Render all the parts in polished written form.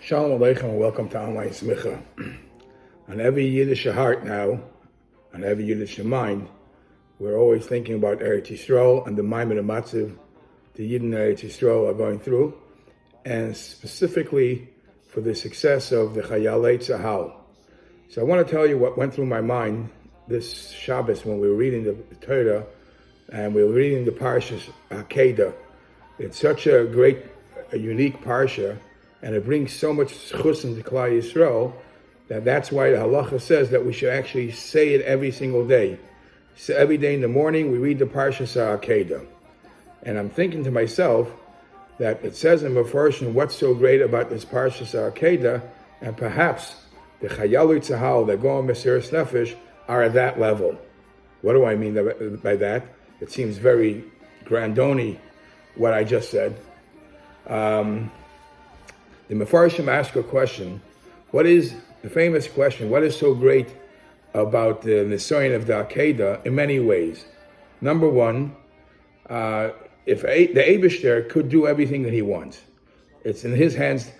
Shalom Aleichem and welcome to Online Smicha. On every Yiddish heart now, on every Yiddish mind, we're always thinking about Eretz Yisrael and the Maimon and Matziv the Yidden Eretz Yisrael are going through, and specifically for the success of the Chayalei tzahal. So I want to tell you what went through my mind this Shabbos when we were reading the Torah and we were reading the Parshas Akedah. It's such a great, unique Parsha, and it brings so much schus into Klal Yisrael that's why the halacha says that we should actually say it every single day. So every day in the morning we read the Parshas Akedah. And I'm thinking to myself that it says in Mefarshim what's so great about this Parshas Akedah, and perhaps the Chayalei tzahal that go on Mesiras Nefesh are at that level. What do I mean by that? It seems very grandoni, what I just said. The Mefarshim ask a question. What is the famous question? What is so great about the Nisayon of the Akedah? In many ways. Number one, if the Eibishter could do everything that he wants, it's in his hands.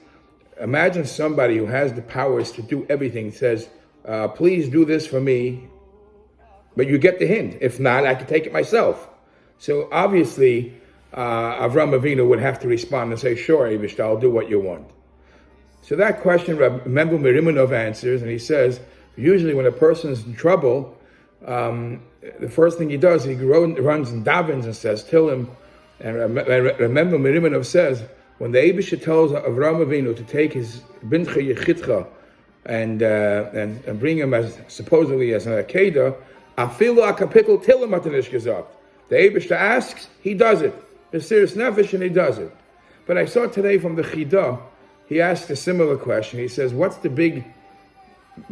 Imagine somebody who has the powers to do everything says, please do this for me, but you get the hint. If not, I can take it myself. So obviously, Avram Avinu would have to respond and say, sure, Eibishter, I'll do what you want. So that question, Mendel Mirimanov answers, and he says, usually when a person is in trouble, the first thing he does, he runs and davens and says, Tillim. And remember, Mirimanov says, when the Eibishter tells Avram Avinu to take his bincha yechitcha and bring him as supposedly as an akedah, afilu akapitel Tillim atanish gesagt. The Eibishter asks, he does it. Mesiras Nefesh, and he does it. But I saw today from the Chidah, he asked a similar question. He says, what's the big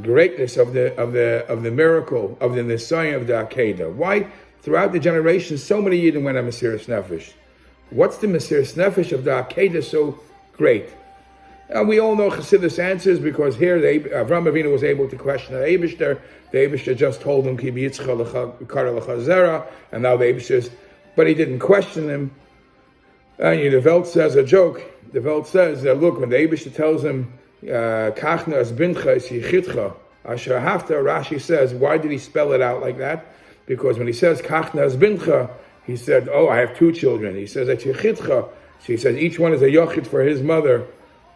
greatness of the miracle of the Nisayon of the Akedah? Why throughout the generations so many Yidden went on Mesiras Nefesh? What's the Mesiras Nefesh of the Akedah so great? And we all know Chassidus answers, because here Avram Avinu was able to question the Eibishter. The Eibishter just told him, Ki b'yitzcha l'kara l'chazera, and now the Eibishter, but he didn't question him. And the Welt says a joke. The Welt says that, look, when the Eibishter tells him, Kachna as bincha es yichitcha, asher hafta, Rashi says, why did he spell it out like that? Because when he says Kachna as bincha, he said, oh, I have two children. He says, it's yichitcha. So he says, each one is a yochid for his mother.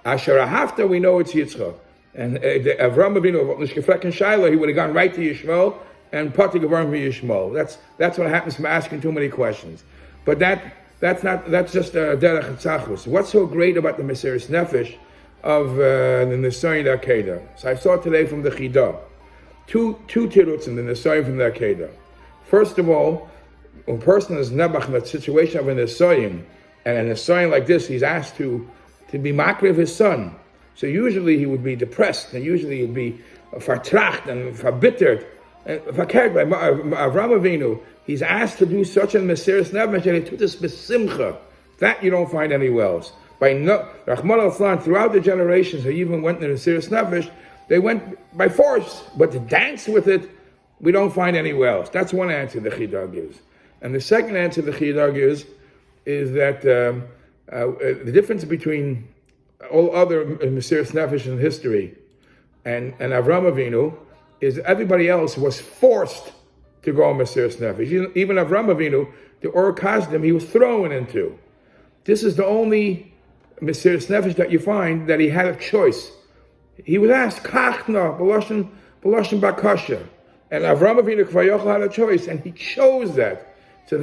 Asher hafta, we know it's Yitzchak. And Avram Avinu, Nishkefek and Shaila, he would have gone right to Yishmael and Patik Avram Yishmael. That's what happens from asking too many questions. But that's just a derech tzachus. What's so great about the Mesiras Nefesh of the Nisayon Akedah? So I saw today from the Chidah two tiruts in the Nisayon from the Akedah. First of all, when a person is nebach in the situation of a Nisayon, and a Nisayon like this, he's asked to be makriv his son. So usually he would be depressed, and usually he'd be vertracht and verbittered. And verkehrt by Avram Avinu, he's asked to do such a Mesiras Nefesh, and he took this besimcha. That you don't find anywhere else. Rahman al-Flan, throughout the generations, they even went to the Mesiras Nefesh, they went by force, but to dance with it, we don't find anywhere else. That's one answer the Chidah gives. And the second answer the Chidah gives is that the difference between all other Mesiras Nefesh in history and Avram Avinu is everybody else was forced to go on Mesiras Nefesh. Even Avram Avinu, the Or Kasdim, he was thrown into. This is the only Mesiras Nefesh that you find that he had a choice. He was asked, Kachna, B'loshen Bakasha. And Avram Avinu Kvayochel had a choice, and he chose that. So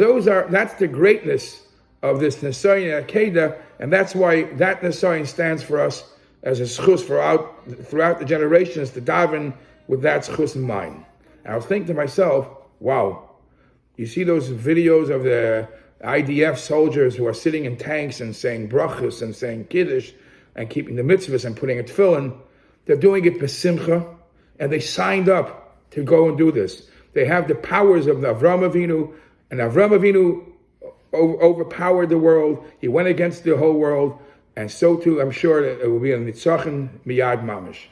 that's the greatness of this Nisayon Akedah, and that's why that Nisayon stands for us as a schus throughout the generations to daven with that schus in mind. And I was thinking to myself, wow, you see those videos of the IDF soldiers who are sitting in tanks and saying brachas and saying kiddush and keeping the mitzvahs and putting a tefillin. They're doing it besimcha, and they signed up to go and do this. They have the powers of the Avram Avinu, and Avram Avinu overpowered the world. He went against the whole world, and so too, I'm sure that it will be a nitzachon miyad mamish.